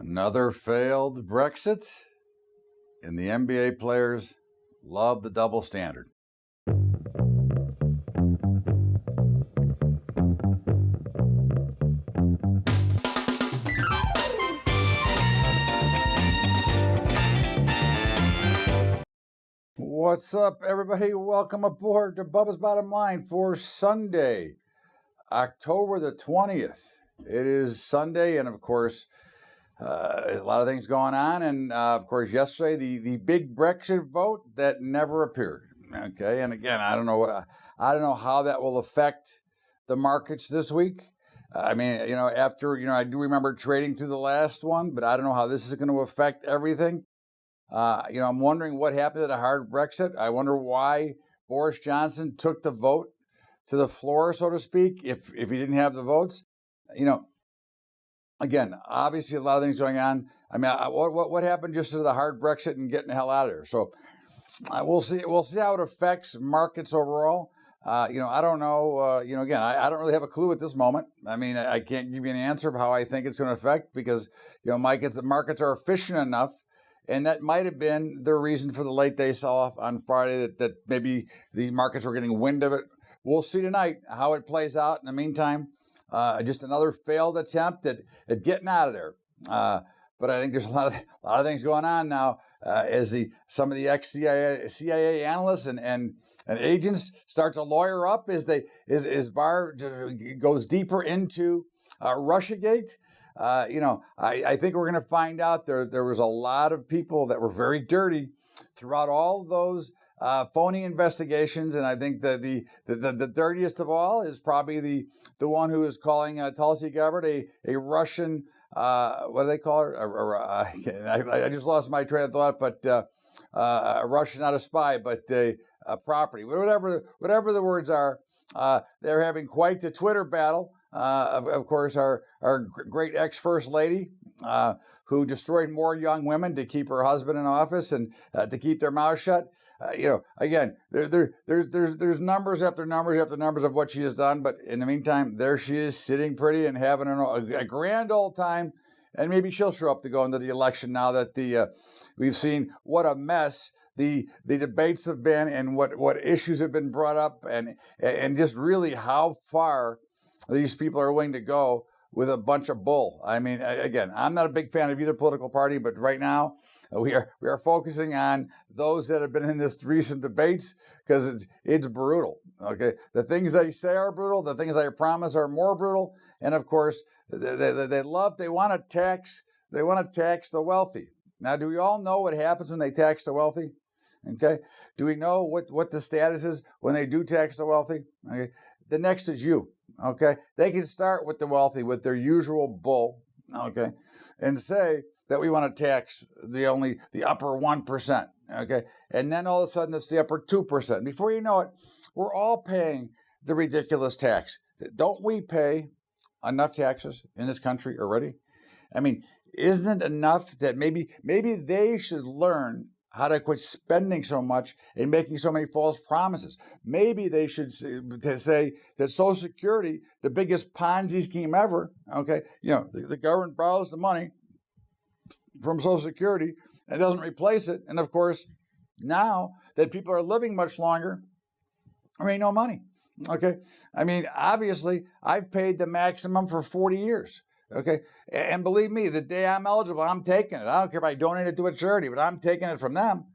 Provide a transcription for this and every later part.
Another failed Brexit, and the NBA players love the double standard. What's up, everybody? Welcome aboard to Bubba's Bottom Line for Sunday, October the 20th. It is Sunday, and of course, a lot of things going on. And of course, yesterday, the big Brexit vote that never appeared. Okay, and again, I don't know how that will affect the markets this week. I mean, I do remember trading through the last one, but I don't know how this is going to affect everything. I'm wondering what happened to the hard Brexit. I wonder why Boris Johnson took the vote to the floor, so to speak, if he didn't have the votes. Again, obviously a lot of things going on. I mean, what happened just to the hard Brexit and getting the hell out of there? So we'll see. We'll see how it affects markets overall. I don't know. Again, I don't really have a clue at this moment. I mean, I can't give you an answer of how I think it's going to affect because, the markets are efficient enough. And that might have been the reason for the late day sell-off on Friday, that maybe the markets were getting wind of it. We'll see tonight how it plays out. In the meantime, just another failed attempt at getting out of there. But I think there's a lot of things going on now as some of the ex-CIA analysts and agents start to lawyer up as Barr goes deeper into Russiagate. I think we're going to find out there was a lot of people that were very dirty throughout all those phony investigations, and I think that the dirtiest of all is probably the one who is calling Tulsi Gabbard a Russian. What do they call her? I just lost my train of thought, but a Russian, not a spy, but a property. Whatever the words are, they're having quite the Twitter battle. Of course, our great ex-first lady, who destroyed more young women to keep her husband in office and to keep their mouth shut. Again, there's numbers after numbers after numbers of what she has done. But in the meantime, there she is sitting pretty and having a grand old time. And maybe she'll show up to go into the election now that we've seen what a mess the debates have been and what issues have been brought up and just really how far these people are willing to go with a bunch of bull. I mean, again, I'm not a big fan of either political party, but right now we are focusing on those that have been in this recent debates because it's brutal. Okay, the things they say are brutal. The things they promise are more brutal. And of course, they want to tax the wealthy. Now, do we all know what happens when they tax the wealthy? Okay, do we know what the status is when they do tax the wealthy? Okay, the next is you. Okay, they can start with the wealthy with their usual bull, okay, and say that we want to tax the upper 1%, okay, and then all of a sudden it's the upper 2%. Before you know it, we're all paying the ridiculous tax. Don't we pay enough taxes in this country already? I mean, isn't it enough that maybe they should learn how to quit spending so much and making so many false promises? Maybe they should say that Social Security, the biggest Ponzi scheme ever, okay, the government borrows the money from Social Security and doesn't replace it. And of course, now that people are living much longer, there ain't no money, okay? I mean, obviously, I've paid the maximum for 40 years. Okay, and believe me, the day I'm eligible, I'm taking it. I don't care if I donate it to a charity, but I'm taking it from them.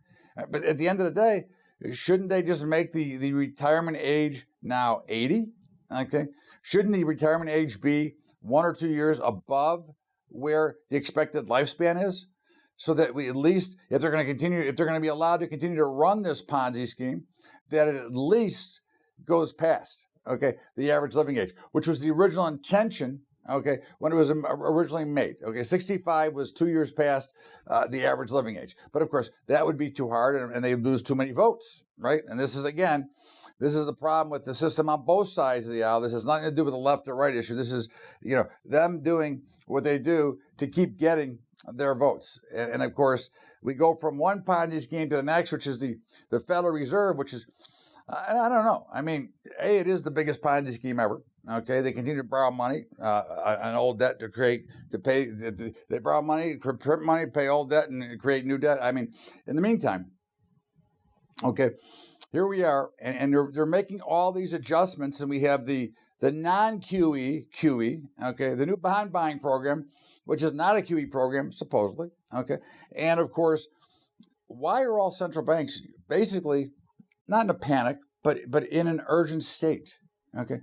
But at the end of the day, shouldn't they just make the retirement age now 80? Okay, shouldn't the retirement age be 1 or 2 years above where the expected lifespan is? So that we at least, if they're going to be allowed to continue to run this Ponzi scheme, that it at least goes past, okay, the average living age, which was the original intention. Okay, when it was originally made. Okay, 65 was 2 years past the average living age. But of course, that would be too hard and they'd lose too many votes, right? And this is the problem with the system on both sides of the aisle. This has nothing to do with the left or right issue. This is, them doing what they do to keep getting their votes. And of course, we go from one Ponzi scheme to the next, which is the Federal Reserve, which is, I don't know. I mean, it is the biggest Ponzi scheme ever. Okay, they continue to borrow money on old debt to pay. They borrow money, print money, pay old debt, and create new debt. I mean, in the meantime, okay, here we are, and they're making all these adjustments, and we have the non-QE, okay, the new bond buying program, which is not a QE program, supposedly, okay, and of course, why are all central banks basically not in a panic, but in an urgent state, okay?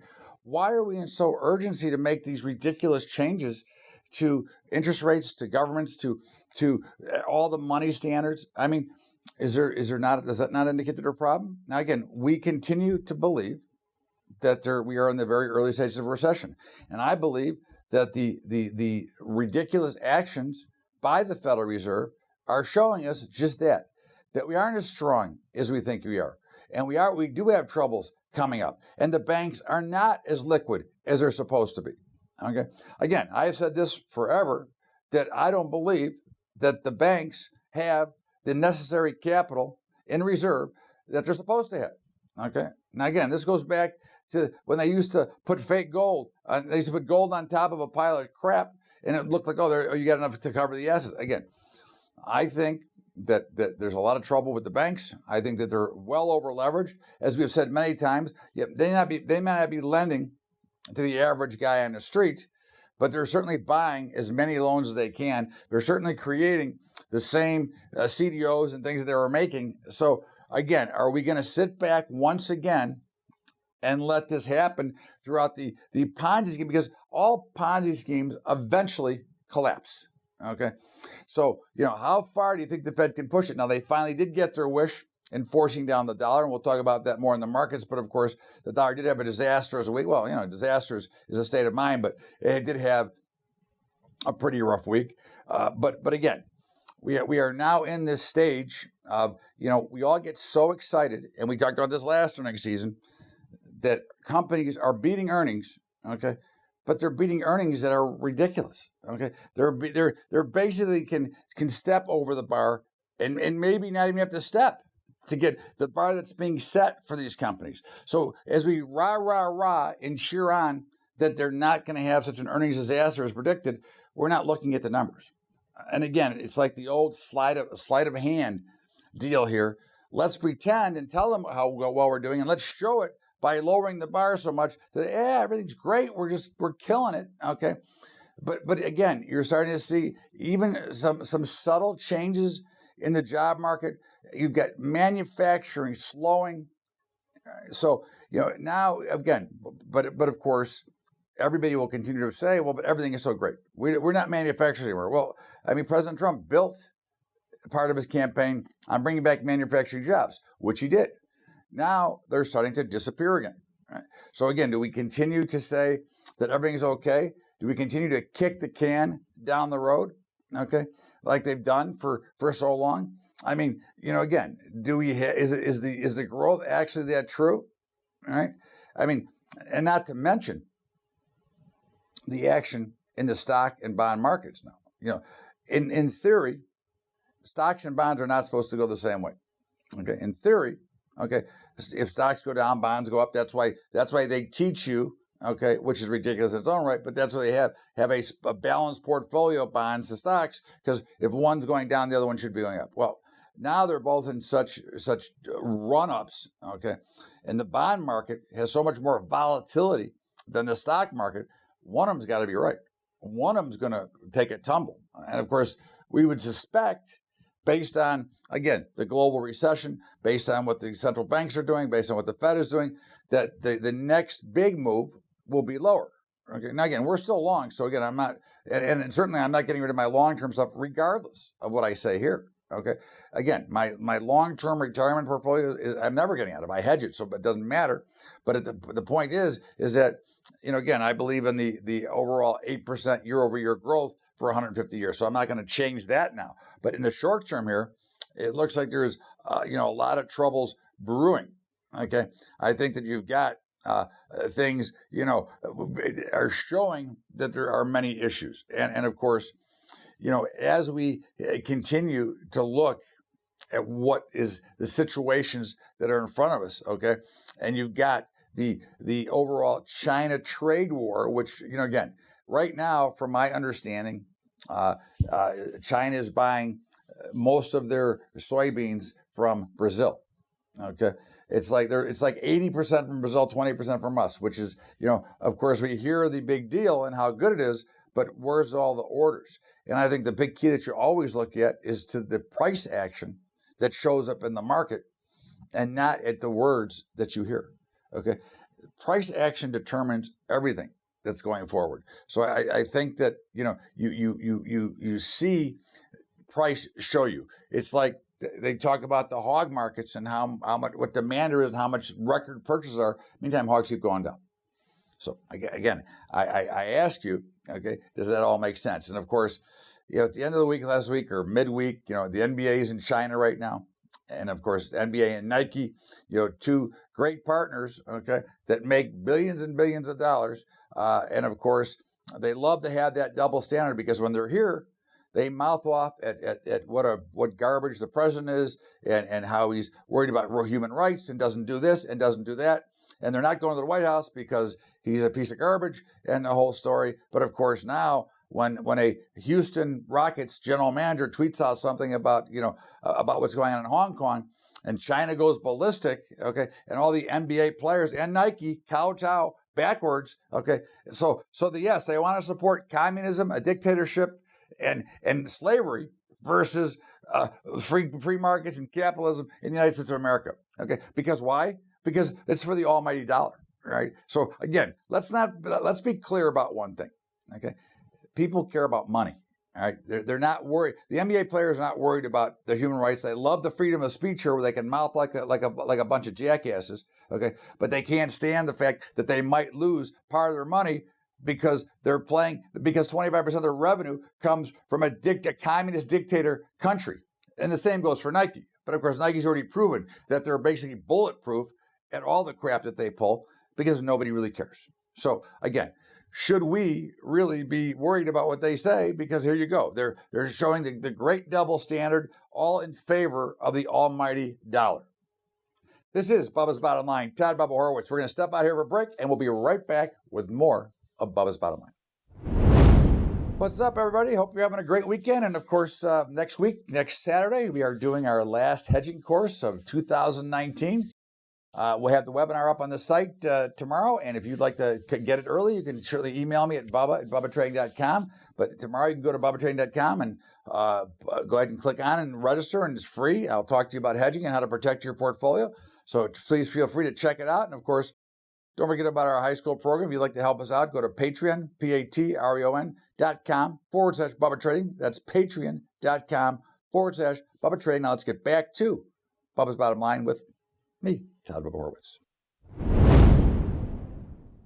Why are we in so urgency to make these ridiculous changes to interest rates, to governments, to all the money standards? I mean, does that not indicate that there's a problem? Now, again, we continue to believe that we are in the very early stages of a recession. And I believe that the ridiculous actions by the Federal Reserve are showing us just that we aren't as strong as we think we are. And we do have troubles coming up. And the banks are not as liquid as they're supposed to be. Okay. Again, I have said this forever, that I don't believe that the banks have the necessary capital in reserve that they're supposed to have. Okay. Now, again, this goes back to when they used to put fake gold. They used to put gold on top of a pile of crap, and it looked like, you got enough to cover the assets. Again, I think that there's a lot of trouble with the banks. I think that they're well over leveraged. As we've said many times, they may not be lending to the average guy on the street, but they're certainly buying as many loans as they can. They're certainly creating the same CDOs and things that they were making. So again, are we going to sit back once again and let this happen throughout the Ponzi scheme? Because all Ponzi schemes eventually collapse. Okay, so how far do you think the Fed can push it? Now, they finally did get their wish in forcing down the dollar, and we'll talk about that more in the markets. But of course, the dollar did have a disastrous week. Well, disaster is a state of mind, but it did have a pretty rough week. But again, we are now in this stage of we all get so excited, and we talked about this last earnings season, that companies are beating earnings. Okay. But they're beating earnings that are ridiculous. Okay, they're basically can step over the bar and maybe not even have to step to get the bar that's being set for these companies. So as we rah and cheer on that they're not going to have such an earnings disaster as predicted, we're not looking at the numbers. And again, it's like the old sleight of hand deal here. Let's pretend and tell them how well we're doing, and let's show it by lowering the bar so much that everything's great, we're killing it, okay? But again, you're starting to see even some subtle changes in the job market. You've got manufacturing slowing. So now again, but of course, everybody will continue to say, well, but everything is so great. We're not manufacturing anymore. Well, I mean, President Trump built part of his campaign on bringing back manufacturing jobs, which he did. Now they're starting to disappear again. Right? So again, do we continue to say that everything's okay? Do we continue to kick the can down the road? Okay, like they've done for so long. I mean, again, is the growth actually that true? All right. I mean, and not to mention the action in the stock and bond markets now. In theory, stocks and bonds are not supposed to go the same way. Okay, in theory. Okay, if stocks go down, bonds go up. That's why they teach you, okay, which is ridiculous in its own right, but that's why they have a balanced portfolio of bonds to stocks, because if one's going down, the other one should be going up. Well, now they're both in such run-ups, okay, and the bond market has so much more volatility than the stock market. One of them's got to be right. One of them's going to take a tumble. And of course, we would suspect, based on, again, the global recession, based on what the central banks are doing, based on what the Fed is doing, that the next big move will be lower. Okay. Now, again, we're still long. So, again, I'm not, and certainly I'm not getting rid of my long-term stuff, regardless of what I say here. Okay. Again, my long-term retirement portfolio I'm never getting out of. I hedge it, so it doesn't matter. But the point is that, again, I believe in the overall 8% year-over-year growth for 150 years. So I'm not going to change that now. But in the short term here, it looks like there's, a lot of troubles brewing. Okay. I think that you've got things, are showing that there are many issues. And of course, as we continue to look at what is the situations that are in front of us, okay? And you've got the overall China trade war, which, again, right now, from my understanding, China is buying most of their soybeans from Brazil, okay? It's like 80% from Brazil, 20% from us, which is, of course, we hear the big deal and how good it is, but where's all the orders? And I think the big key that you always look at is to the price action that shows up in the market and not at the words that you hear, okay? Price action determines everything that's going forward. So I think that, you see price show you. It's like they talk about the hog markets and how much, what demand there is and how much record purchases are. Meantime, hogs keep going down. So again, I ask you, okay, does that all make sense? And of course, at the end of the week last week or midweek, the NBA is in China right now. And of course, NBA and Nike, two great partners, okay, that make billions and billions of dollars. And of course, they love to have that double standard because when they're here, they mouth off at what garbage the president is and how he's worried about human rights and doesn't do this and doesn't do that. And they're not going to the White House because he's a piece of garbage and the whole story. But of course, now when a Houston Rockets general manager tweets out something about what's going on in Hong Kong and China goes ballistic, okay, and all the NBA players and Nike kowtow backwards, okay. So yes, they want to support communism, a dictatorship, and slavery versus free markets and capitalism in the United States of America. Okay, because why? Because it's for the almighty dollar, right? So again, let's be clear about one thing. Okay, people care about money. All right, they're not worried. The NBA players are not worried about the human rights. They love the freedom of speech here, where they can mouth like a bunch of jackasses. Okay, but they can't stand the fact that they might lose part of their money because they're playing, because 25% of their revenue comes from a communist dictator country. And the same goes for Nike. But of course, Nike's already proven that they're basically bulletproof at all the crap that they pull because nobody really cares. So again, should we really be worried about what they say? Because here you go. They're showing the great double standard, all in favor of the almighty dollar. This is Bubba's Bottom Line. Todd Bubba Horowitz. We're going to step out here for a break, and we'll be right back with more of Bubba's Bottom Line. What's up, everybody? Hope you're having a great weekend. And of course, next Saturday, we are doing our last hedging course of 2019. We'll have the webinar up on the site tomorrow. And if you'd like to get it early, you can certainly email me at bubba@bubbatrading.com. But tomorrow you can go to bubbatrading.com and go ahead and click on and register, and it's free. I'll talk to you about hedging and how to protect your portfolio. So please feel free to check it out. And of course, don't forget about our high school program. If you'd like to help us out, go to Patreon, patreon.com/Bubba Trading. That's patreon.com/Bubba Trading. Now let's get back to Bubba's Bottom Line with me, Todd Bubba Horowitz.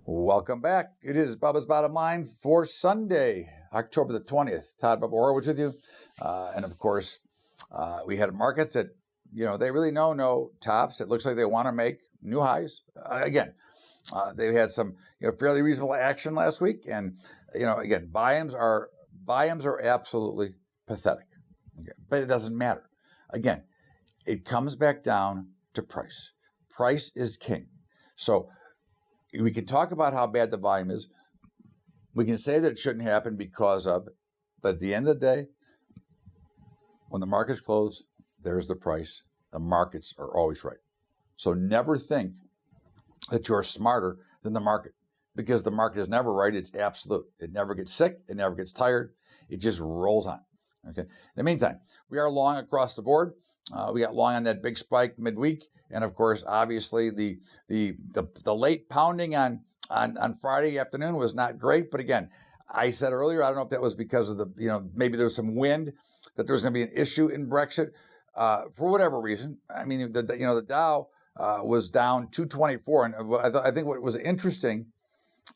Welcome back. It is Bubba's Bottom Line for Sunday, October the 20th. Todd Bubba Horowitz with you. And of course, we had markets that, they really know no tops. It looks like they want to make new highs. Again, they had some fairly reasonable action last week. And, again, volumes are absolutely pathetic. Okay? But it doesn't matter. Again, it comes back down to price. Price is king. So we can talk about how bad the volume is. We can say that it shouldn't happen because of it. But at the end of the day, when the markets close, there's the price. The markets are always right. So never think that you're smarter than the market, because the market is never right. It's absolute. It never gets sick. It never gets tired. It just rolls on. Okay. In the meantime, we are long across the board. We got long on that big spike midweek, and of course, obviously, the late pounding on Friday afternoon was not great. But again, I said earlier, I don't know if that was because of maybe there was some wind, that there was going to be an issue in Brexit for whatever reason. I mean, the Dow was down 224, and I think what was interesting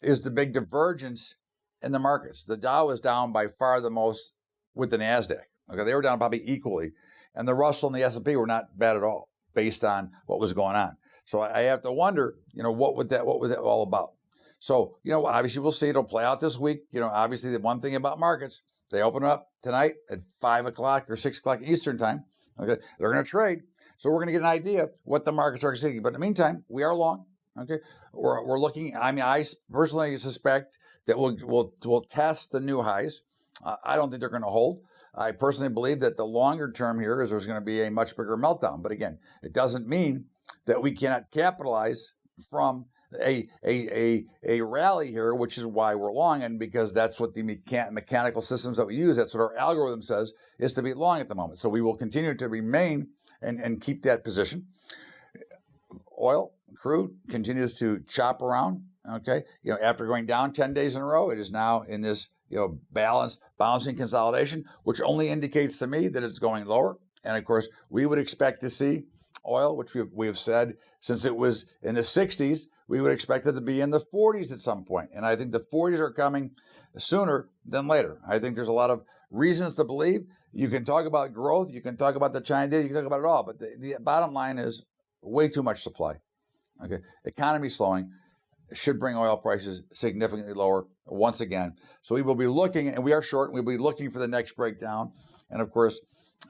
is the big divergence in the markets. The Dow was down by far the most with the NASDAQ. Okay, they were down probably equally. And the Russell and the S&P were not bad at all based on what was going on. So I have to wonder, what was that all about? So, obviously we'll see. It'll play out this week. Obviously the one thing about markets, they open up tonight at 5 o'clock or 6 o'clock Eastern time. Okay, they're going to trade. So we're going to get an idea what the markets are seeking. But in the meantime, we are long. Okay, we're looking. I mean, I personally suspect that we'll test the new highs. I don't think they're going to hold. I personally believe that the longer term here is there's going to be a much bigger meltdown. But again, it doesn't mean that we cannot capitalize from a rally here, which is why we're long, and because that's what the mechanical systems that we use, that's what our algorithm says, is to be long at the moment. So we will continue to remain and keep that position. Oil, crude, continues to chop around. Okay, after going down 10 days in a row, it is now in this balanced bouncing consolidation, which only indicates to me that it's going lower. And of course, we would expect to see oil, which we have said since it was in the 60s, we would expect it to be in the 40s at some point. And I think the 40s are coming sooner than later. I think there's a lot of reasons to believe. You can talk about growth, you can talk about the China deal, you can talk about it all, but the bottom line is way too much supply. Okay, economy slowing should bring oil prices significantly lower once again. So we will be looking, and we are short, and we'll be looking for the next breakdown. And of course,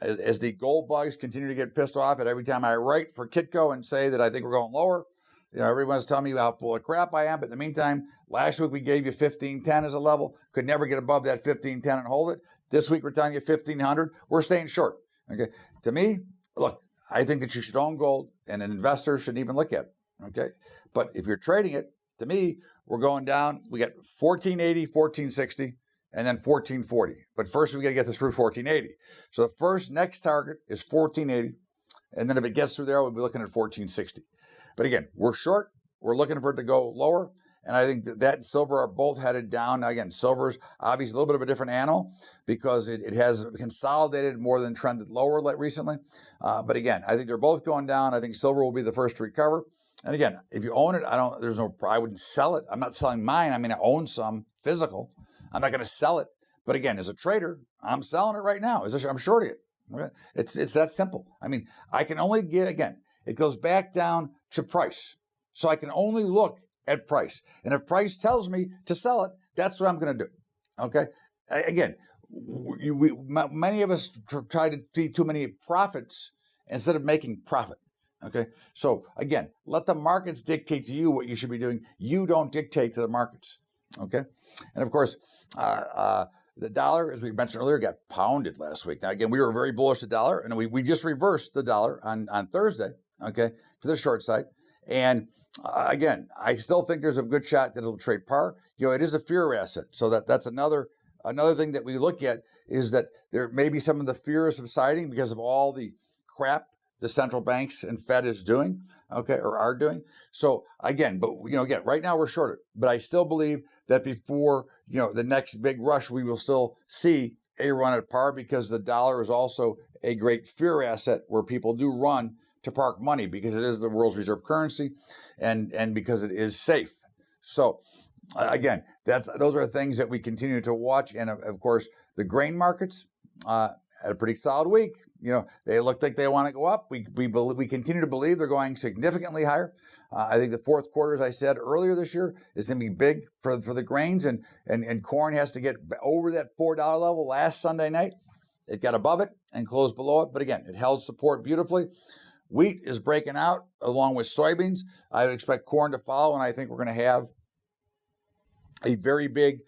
as the gold bugs continue to get pissed off at every time I write for Kitco and say that I think we're going lower, everyone's telling me how full of crap I am. But in the meantime, last week we gave you 1510 as a level, could never get above that 1510 and hold it. This week we're telling you 1500. We're staying short. Okay, to me, look, I think that you should own gold, and an investor shouldn't even look at it. Okay, but if you're trading it, to me, we're going down. We got 1480, 1460, and then 1440. But first, we got to get this through 1480. So the next target is 1480, and then if it gets through there, we'll be looking at 1460. But again, we're short. We're looking for it to go lower, and I think that and silver are both headed down. Now, again, silver's obviously a little bit of a different animal because it has consolidated more than trended lower recently. But again, I think they're both going down. I think silver will be the first to recover. And again, if you own it, I wouldn't sell it. I'm not selling mine. I mean, I own some physical. I'm not going to sell it. But again, as a trader, I'm selling it right now. I'm shorting it. Okay? It's that simple. I mean, I can only it goes back down to price. So I can only look at price. And if price tells me to sell it, that's what I'm going to do. Okay? Again, many of us try to see too many profits instead of making profit. Okay, so again, let the markets dictate to you what you should be doing. You don't dictate to the markets. Okay, and of course, the dollar, as we mentioned earlier, got pounded last week. Now, again, we were very bullish the dollar, and we just reversed the dollar on Thursday. Okay, to the short side, and again, I still think there's a good shot that it'll trade par. It is a fear asset, so that's another thing that we look at is that there may be some of the fear is subsiding because of all the crap the central banks and Fed is doing, okay, or are doing. So again, right now we're shorted, but I still believe that before, the next big rush, we will still see a run at par because the dollar is also a great fear asset where people do run to park money because it is the world's reserve currency and because it is safe. So again, those are things that we continue to watch. And of course, the grain markets, had a pretty solid week. They look like they want to go up. We continue to believe they're going significantly higher. I think the fourth quarter, as I said earlier this year, is going to be big for the grains, and corn has to get over that $4 level last Sunday night. It got above it and closed below it, but again, it held support beautifully. Wheat is breaking out along with soybeans. I would expect corn to follow, and I think we're going to have a very big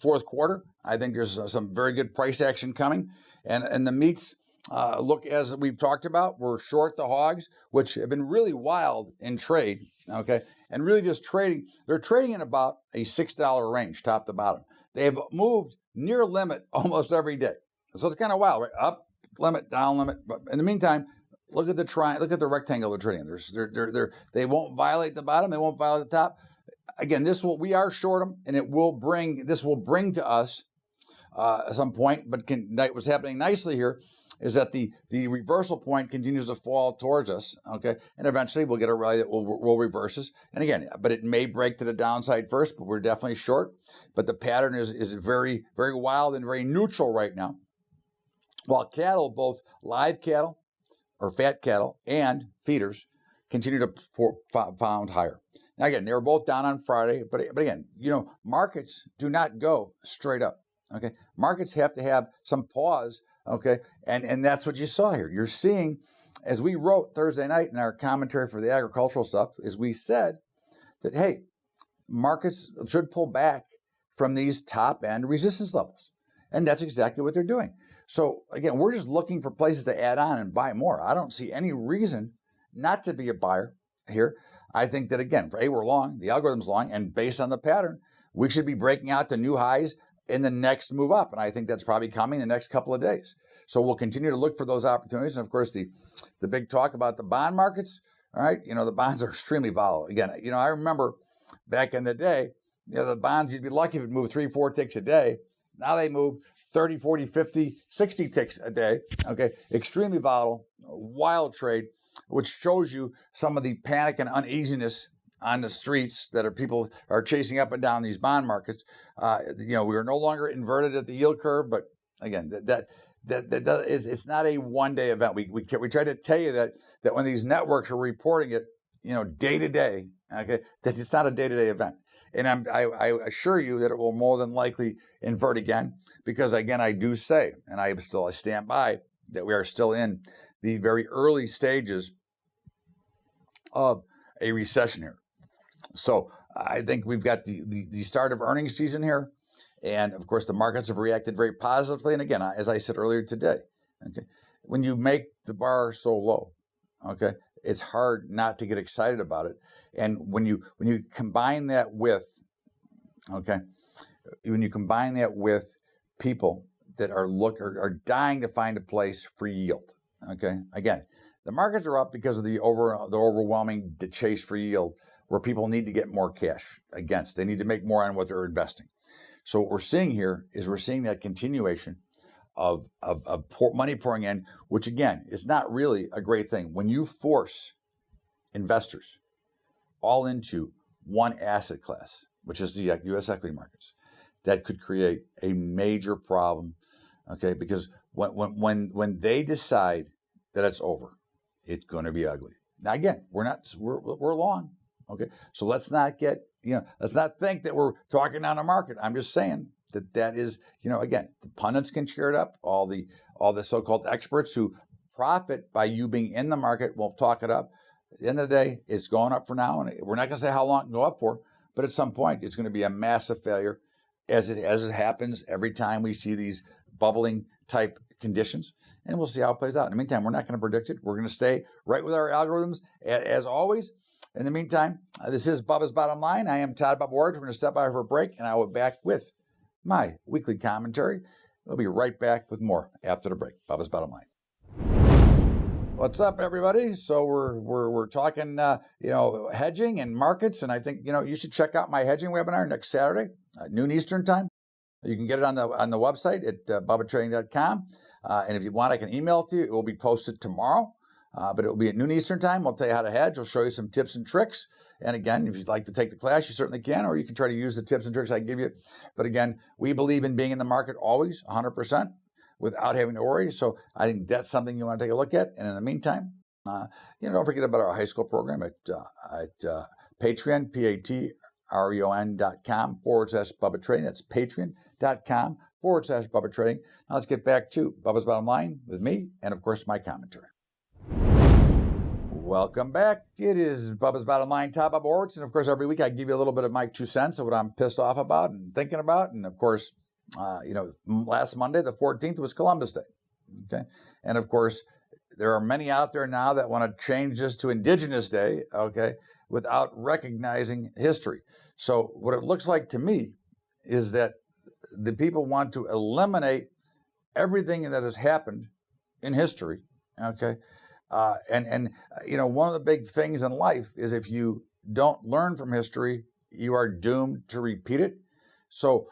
fourth quarter. I think there's some very good price action coming. And the meats, look, as we've talked about, we're short the hogs, which have been really wild in trade, okay? And really just trading. They're trading in about a $6 range, top to bottom. They have moved near limit almost every day. So it's kind of wild, right? Up limit, down limit. But in the meantime, look at the rectangle they're trading. They won't violate the bottom. They won't violate the top. Again, we are short them, and this will bring to us at some point. But what's happening nicely here is that the reversal point continues to fall towards us, okay, and eventually we'll get a rally that will reverse us. And again, but it may break to the downside first, but we're definitely short. But the pattern is very, very wild and very neutral right now. While cattle, both live cattle or fat cattle and feeders, continue to pound higher. Now, again, they were both down on Friday, but again, markets do not go straight up, okay? Markets have to have some pause Okay, and that's what you saw here. You're seeing, as we wrote Thursday night in our commentary for the agricultural stuff, is we said that, hey, markets should pull back from these top end resistance levels. And that's exactly what they're doing. So again, we're just looking for places to add on and buy more. I don't see any reason not to be a buyer here. I think that, again, we're long, the algorithm's long, and based on the pattern, we should be breaking out the new highs in the next move up. And I think that's probably coming the next couple of days. So we'll continue to look for those opportunities. And of course, the big talk about the bond markets, all right, the bonds are extremely volatile. Again, I remember back in the day, the bonds, you'd be lucky if it moved 3-4 ticks a day. Now they move 30, 40, 50, 60 ticks a day. Okay, extremely volatile, wild trade, which shows you some of the panic and uneasiness on the streets that people are chasing up and down these bond markets. We are no longer inverted at the yield curve, but again, it's not a one-day event. We try to tell you that when these networks are reporting it, day to day, okay, that it's not a day-to-day event. And I assure you that it will more than likely invert again, because again, I do say, and I stand by, that we are still in the very early stages of a recession here. So I think we've got the start of earnings season here. And of course, the markets have reacted very positively. And again, as I said earlier today, okay, when you make the bar so low, okay, it's hard not to get excited about it. And when you combine that with, people that are dying to find a place for yield, okay, again, the markets are up because of the overwhelming chase for yield, where people need to get more cash against. They need to make more on what they're investing. So what we're seeing here is that continuation of money pouring in, which again is not really a great thing. When you force investors all into one asset class, which is the U.S. equity markets, that could create a major problem. Okay, because when they decide that it's over, it's going to be ugly. Now again, we're long. Okay, so let's not think that we're talking down the market. I'm just saying that is, again, the pundits can cheer it up. All the so-called experts who profit by you being in the market will talk it up. At the end of the day, it's going up for now, and we're not going to say how long it can go up for, but at some point, it's going to be a massive failure, as it happens every time we see these bubbling type conditions, and we'll see how it plays out. In the meantime, we're not going to predict it. We're going to stay right with our algorithms, as always. In the meantime, this is Bubba's Bottom Line. I am Todd Bubba Ward. We're going to step out for a break, and I will be back with my weekly commentary. We'll be right back with more after the break. Bubba's Bottom Line. What's up, everybody? So we're talking, hedging and markets, and I think you should check out my hedging webinar next Saturday at noon Eastern time. You can get it on the website at bubbatrading.com, and if you want, I can email it to you. It will be posted tomorrow, but it will be at noon Eastern time. I'll tell you how to hedge. I'll show you some tips and tricks. And again, if you'd like to take the class, you certainly can, or you can try to use the tips and tricks I give you. But again, we believe in being in the market always, 100%. Without having to worry. So I think that's something you want to take a look at. And in the meantime, don't forget about our high school program at Patreon, patreon.com/Bubba Trading. That's patreon.com/Bubba Trading. Now let's get back to Bubba's Bottom Line with me and, of course, my commentary. Welcome back. It is Bubba's Bottom Line, Todd Bubba Ward. And, of course, every week I give you a little bit of my 2 cents of what I'm pissed off about and thinking about. And, of course, last Monday, the 14th, was Columbus Day. Okay. And of course, there are many out there now that want to change this to Indigenous Day, okay, without recognizing history. So what it looks like to me is that the people want to eliminate everything that has happened in history, okay? And one of the big things in life is if you don't learn from history, you are doomed to repeat it. So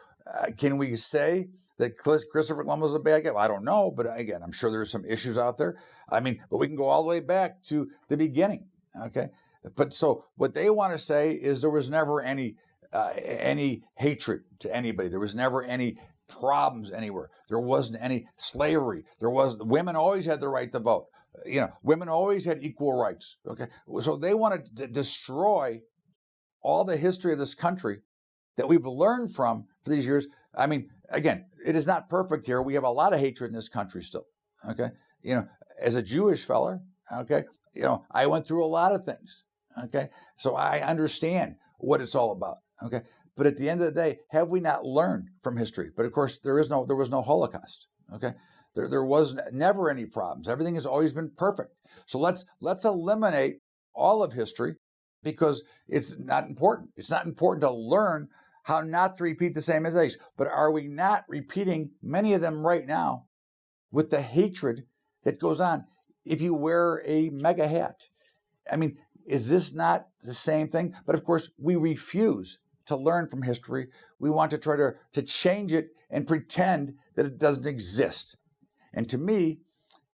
can we say that Christopher Columbus was a bad guy? Well, I don't know, but again, I'm sure there's some issues out there. But we can go all the way back to the beginning, okay? But so what they want to say is there was never any hatred to anybody. There was never any problems anywhere. There wasn't any slavery. Women always had the right to vote. Women always had equal rights, okay? So they wanted to destroy all the history of this country that we've learned from for these years. again, it is not perfect here. We have a lot of hatred in this country still. Okay. As a Jewish fella, okay, I went through a lot of things. Okay. So I understand what it's all about. Okay. But at the end of the day, have we not learned from history? But of course, there was no Holocaust. Okay. There was never any problems. Everything has always been perfect. So let's eliminate all of history because it's not important. It's not important to learn how not to repeat the same mistakes. But are we not repeating many of them right now with the hatred that goes on? If you wear a mega hat, I mean, is this not the same thing? But of course, we refuse to learn from history. We want to try to change it and pretend that it doesn't exist. And to me,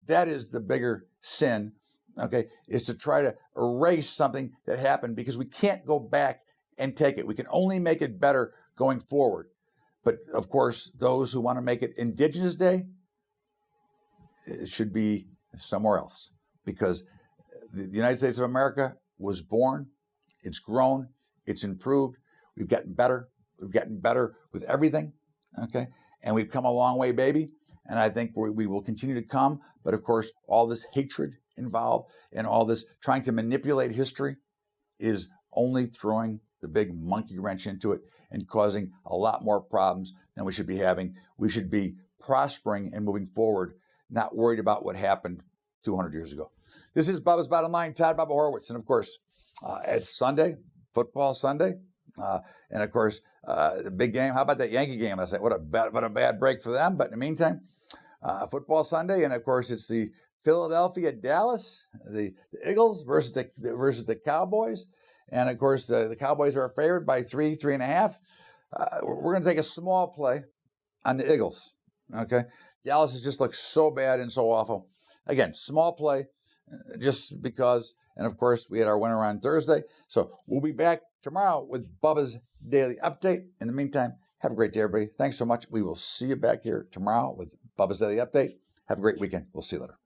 that is the bigger sin, okay, is to try to erase something that happened because we can't go back and take it. We can only make it better going forward. But of course, those who want to make it Indigenous Day, it should be somewhere else because the United States of America was born, it's grown, it's improved, we've gotten better with everything, okay? And we've come a long way, baby. And I think we will continue to come. But of course, all this hatred involved and all this trying to manipulate history is only throwing the big monkey wrench into it and causing a lot more problems than we should be having. We should be prospering and moving forward, not worried about what happened 200 years ago. This is Bubba's Bottom Line, Todd Bubba Horowitz. And of course, it's Sunday, football Sunday. And of course, the big game. How about that Yankee game? I said, what a bad break for them. But in the meantime, football Sunday, and of course, it's the Philadelphia Dallas, the Eagles versus the Cowboys. And of course, the Cowboys are favored by 3.5. We're going to take a small play on the Eagles. Okay, Dallas has just looked so bad and so awful. Again, small play, just because. And of course, we had our winner on Thursday. So we'll be back tomorrow with Bubba's Daily Update. In the meantime, have a great day, everybody. Thanks so much. We will see you back here tomorrow with Bubba's Daily Update. Have a great weekend. We'll see you later.